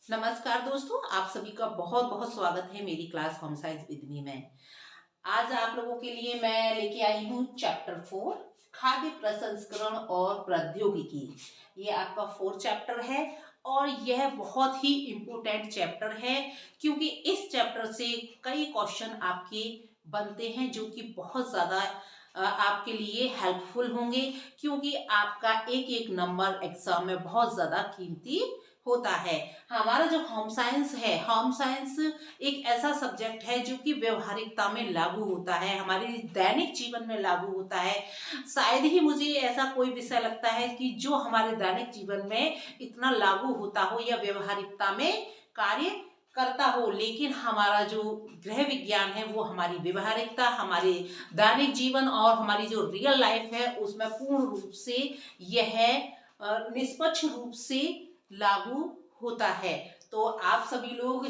नमस्कार दोस्तों, आप सभी का बहुत बहुत स्वागत है मेरी class home science with me में। आज आप लोगों के लिए मैं लेके आई हूँ चैप्टर 4, खाद्य प्रसंस्करण और प्रौद्योगिकी। ये आपका 4 चैप्टर है और यह बहुत ही इम्पोर्टेंट चैप्टर है, क्योंकि इस चैप्टर से कई क्वेश्चन आपके बनते हैं जो कि बहुत ज़्यादा आपके लिए हेल्पफुल होंगे, क्योंकि आपका एक एक नंबर एग्जाम में बहुत ज़्यादा कीमती होता है। हमारा जो होम साइंस है, होम साइंस एक ऐसा सब्जेक्ट है जो कि व्यवहारिकता में लागू होता है, हमारे दैनिक जीवन में लागू होता है। शायद ही मुझे ऐसा कोई विषय लगता है कि जो हमारे दैनिक जीवन में इतना लागू होता हो या व्यवहारिकता में कार्य करता हो, लेकिन हमारा जो गृह विज्ञान है वो हमारी व्यवहारिकता, हमारे दैनिक जीवन और हमारी जो रियल लाइफ है उसमें पूर्ण रूप से यह निष्पक्ष रूप से लागू होता है। तो आप सभी लोग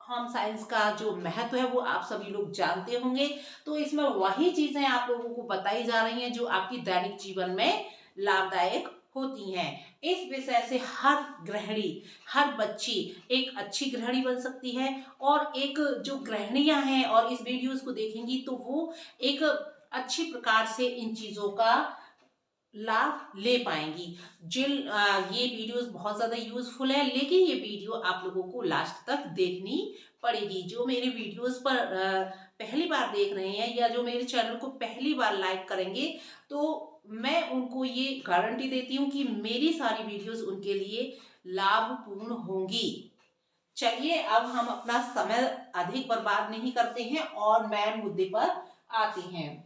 होम साइंस का जो महत्व है वो आप सभी लोग जानते होंगे। तो इसमें वही चीजें आप लोगों को बताई जा रही हैं जो आपकी दैनिक जीवन में लाभदायक होती हैं। इस विषय से हर गृहिणी, हर बच्ची एक अच्छी गृहिणी बन सकती है, और एक जो गृहिणियां हैं और इस वीडियोस को देखेंगी तो वो एक अच्छी प्रकार से इन चीजों का लाभ ले पाएंगी। ये वीडियोस बहुत ज़्यादा यूजफुल है, लेकिन ये वीडियो आप लोगों को लास्ट तक देखनी पड़ेगी। जो मेरे वीडियोस पर पहली बार देख रहे हैं या जो मेरे चैनल को पहली बार लाइक करेंगे, तो मैं उनको ये गारंटी देती हूँ कि मेरी सारी वीडियोस उनके लिए लाभपूर्ण होंगी। चलिए अब हम अपना समय अधिक बर्बाद नहीं करते हैं और मेन मुद्दे पर आते हैं।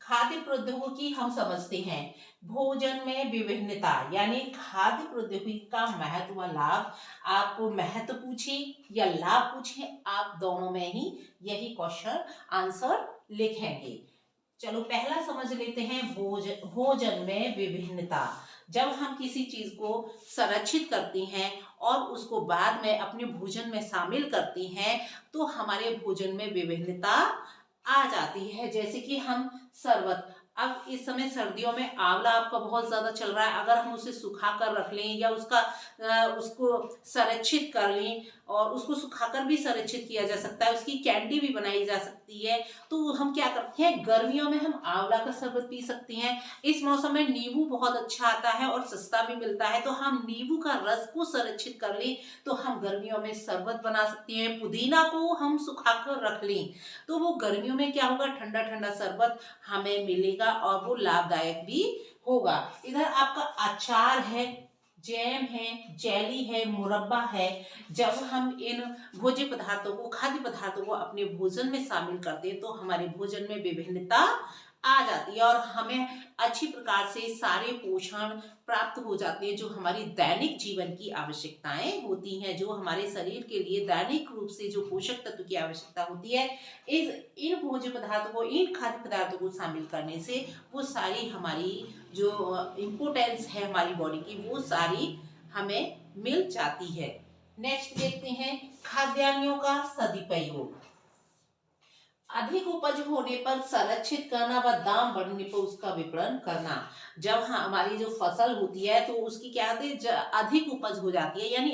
खाद्य प्रौद्योगिकी हम समझते हैं भोजन में विभिन्नता, यानी खाद्य प्रौद्योगिकी का महत्व व लाभ। आपको महत्व पूछे या लाभ पूछे, आप दोनों में ही यही क्वेश्चन आंसर लिखेंगे। चलो पहला समझ लेते हैं भोजन में विभिन्नता। जब हम किसी चीज को संरक्षित करते हैं और उसको बाद में अपने भोजन में शामिल करते हैं तो हमारे भोजन में विभिन्नता आ जाती है। जैसे कि हम शरबत, अब इस समय सर्दियों में आंवला आपका बहुत ज्यादा चल रहा है, अगर हम उसे सुखा कर रख लें या उसको संरक्षित कर लें, और उसको सुखाकर भी संरक्षित किया जा सकता है, उसकी कैंडी भी बनाई जा सकती है। तो हम क्या करते हैं, गर्मियों में हम आंवला का शरबत पी सकते हैं। इस मौसम में नींबू बहुत अच्छा आता है और सस्ता भी मिलता है, तो हम नींबू का रस को संरक्षित कर लें तो हम गर्मियों में शरबत बना सकते हैं। पुदीना को हम सुखाकर रख लें तो वो गर्मियों में क्या होगा, ठंडा ठंडा शरबत हमें मिलेगा और वो लाभदायक भी होगा। इधर आपका अचार है, जैम है, जेली है, मुरब्बा है। जब हम इन भोज्य पदार्थों को, खाद्य पदार्थों को अपने भोजन में शामिल करते हैं तो हमारे भोजन में विभिन्नता आ जाती है और हमें अच्छी प्रकार से सारे पोषण प्राप्त हो जाते हैं जो हमारी दैनिक जीवन की आवश्यकताएं होती हैं, जो हमारे शरीर के लिए दैनिक रूप से जो पोषक तत्व की आवश्यकता होती है। इस इन भोज्य पदार्थों को, इन खाद्य पदार्थों को शामिल करने से वो सारी हमारी जो इम्पोर्टेंस है हमारी बॉडी की, वो सारी हमें मिल जाती है। नेक्स्ट देखते हैं खाद्यान्नों का सदुपयोग। अधिक उपज होने पर संरक्षित करना व दाम बढ़ने पर उसका विपणन करना। जब हमारी जो फसल होती है तो उसकी क्या होती है, अधिक उपज हो जाती है, यानी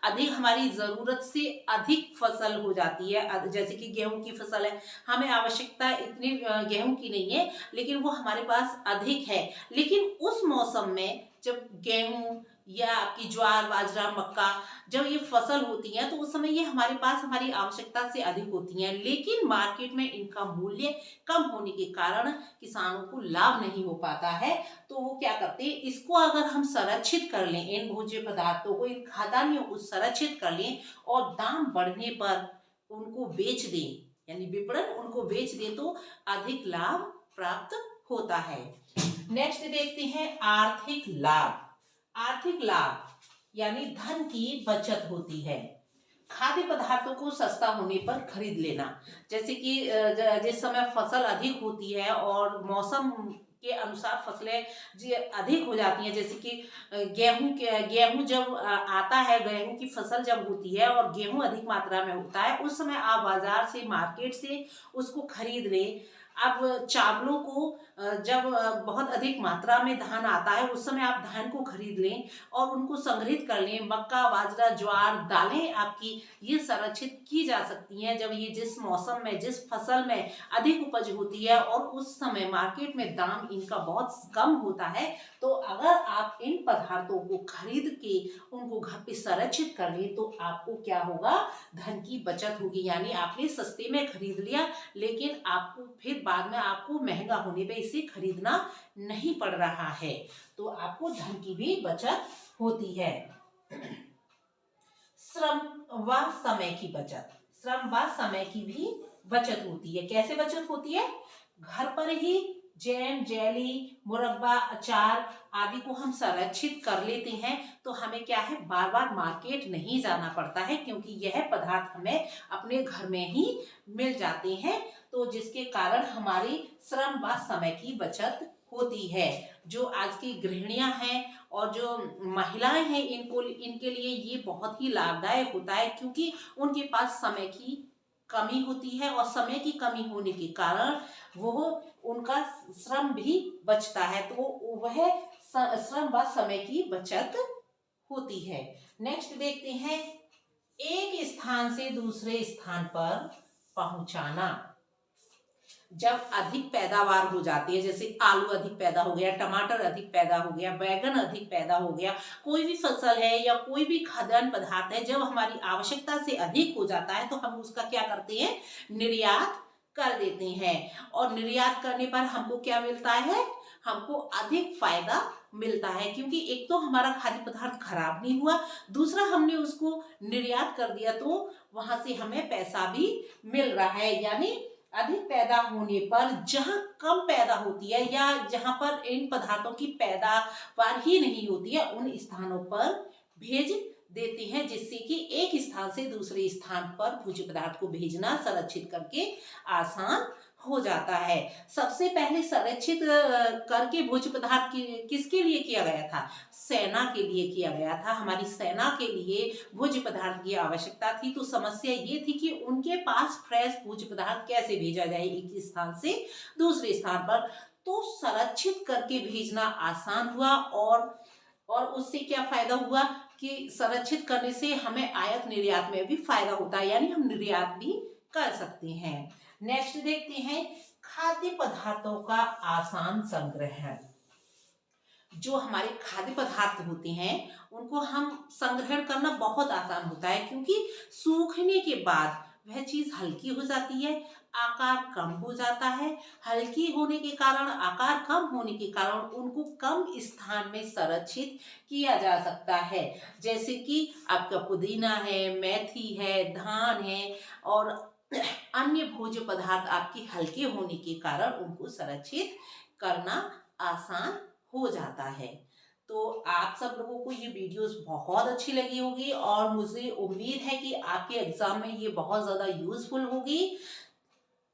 अधिक हमारी जरूरत से अधिक फसल हो जाती है। जैसे कि गेहूं की फसल है, हमें आवश्यकता इतनी गेहूं की नहीं है, लेकिन वो हमारे पास अधिक है। लेकिन उस मौसम में जब गेहूं या आपकी ज्वार, बाजरा, मक्का, जब ये फसल होती है तो उस समय ये हमारे पास हमारी आवश्यकता से अधिक होती हैं, लेकिन मार्केट में इनका मूल्य कम होने के कारण किसानों को लाभ नहीं हो पाता है। तो वो क्या करते हैं, इसको अगर हम संरक्षित कर लें, इन भोज्य पदार्थों को, इन खाद्यान्नों को संरक्षित कर लें और दाम बढ़ने पर उनको बेच दें, यानी विपणन, उनको बेच दें तो अधिक लाभ प्राप्त होता है। नेक्स्ट देखते हैं आर्थिक लाभ। आर्थिक लाभ यानी धन की बचत होती है। खाद्य पदार्थों को सस्ता होने पर खरीद लेना। जैसे कि जिस समय फसल अधिक होती है और मौसम के अनुसार फसलें अधिक हो जाती हैं, जैसे कि गेहूं जब आता है, गेहूं की फसल जब होती है और गेहूं अधिक मात्रा में होता है, उस समय आप बाजार से, मार्केट से उसको खरीद लें अब चावलों को जब बहुत अधिक मात्रा में धान आता है उस समय आप धान को खरीद लें और उनको संग्रहित कर लें। मक्का, बाजरा, ज्वार, दालें आपकी ये संरक्षित की जा सकती हैं जब ये जिस मौसम में, जिस फसल में अधिक उपज होती है और उस समय मार्केट में दाम इनका बहुत कम होता है। तो अगर आप इन पदार्थों को खरीद के उनको घर पे संरक्षित कर लें तो आपको क्या होगा, धन की बचत होगी। यानी आपने सस्ते में खरीद लिया लेकिन आपको फिर बाद में आपको महंगा होने पे इसे खरीदना नहीं पड़ रहा है, तो आपको धन की भी बचत होती है। श्रम व समय की बचत, श्रम व समय की भी बचत होती है। कैसे बचत होती है? घर पर ही जैम, जेली, मुरब्बा, अचार आदि को हम संरक्षित कर लेते हैं तो हमें क्या है, बार बार मार्केट नहीं जाना पड़ता है क्योंकि यह पदार्थ हमें अपने घर में ही मिल जाते हैं। तो जिसके कारण हमारी श्रम व समय की बचत होती है। जो आज की गृहिणियां हैं और जो महिलाएं हैं इनके लिए ये बहुत ही लाभदायक होता है क्योंकि उनके पास समय की कमी होती है और समय की कमी होने के कारण वो उनका श्रम भी बचता है, तो वह श्रम व समय की बचत होती है। नेक्स्ट देखते हैं, एक स्थान से दूसरे स्थान पर पहुंचाना। जब अधिक पैदावार हो जाती है, जैसे आलू अधिक पैदा हो गया, टमाटर अधिक पैदा हो गया, बैगन अधिक पैदा हो गया, कोई भी फसल है या कोई भी खाद्यान्न पदार्थ है, जब हमारी आवश्यकता से अधिक हो जाता है तो हम उसका क्या करते हैं, निर्यात कर देते हैं। और निर्यात करने पर हमको क्या मिलता है, हमको अधिक फायदा मिलता है क्योंकि एक तो हमारा खाद्य पदार्थ खराब नहीं हुआ, दूसरा हमने उसको निर्यात कर दिया तो वहां से हमें पैसा भी मिल रहा है। यानी अधिक पैदा होने पर जहाँ कम पैदा होती है या जहाँ पर इन पदार्थों की पैदावार ही नहीं होती है उन स्थानों पर भेज देते हैं जिससे कि एक स्थान से दूसरे स्थान पर भोज्य पदार्थ को भेजना संरक्षित करके आसान हो जाता है। सबसे पहले संरक्षित करके भोज्य पदार्थ किसके लिए किया गया था, सेना के लिए किया गया था। हमारी सेना के लिए भोज्य पदार्थ की आवश्यकता थी, तो समस्या ये थी कि उनके पास फ्रेश भोज्य पदार्थ कैसे भेजा जाए एक स्थान से दूसरे स्थान पर। तो संरक्षित करके भेजना आसान हुआ और उससे क्या फायदा हुआ कि संरक्षित करने से हमें आयात निर्यात में भी फायदा होता है, यानी हम निर्यात भी कर सकते हैं। नेक्स्ट देखते हैं, खाद्य पदार्थों का आसान संग्रहण। जो हमारे खाद्य पदार्थ होते हैं उनको हम संग्रहण करना बहुत आसान होता है क्योंकि सूखने के बाद वह चीज हल्की हो जाती है, आकार कम हो जाता है। हल्की होने के कारण, आकार कम होने के कारण उनको कम स्थान में संरक्षित किया जा सकता है। जैसे कि आपका पुदीना है, मेथी है, धान है और अन्य भोज्य पदार्थ आपके हल्के होने के कारण उनको संरक्षित करना आसान हो जाता है। तो आप सब लोगों को ये वीडियोस बहुत अच्छी लगी होगी और मुझे उम्मीद है कि आपके एग्जाम में ये बहुत ज़्यादा यूजफुल होगी।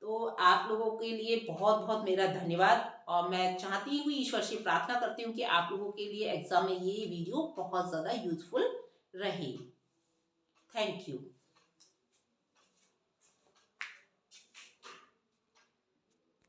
तो आप लोगों के लिए बहुत बहुत मेरा धन्यवाद और मैं चाहती हूँ, ईश्वर से प्रार्थना करती हूँ कि आप लोगों के लिए एग्जाम में ये वीडियो बहुत ज़्यादा यूजफुल रहे। Thank you.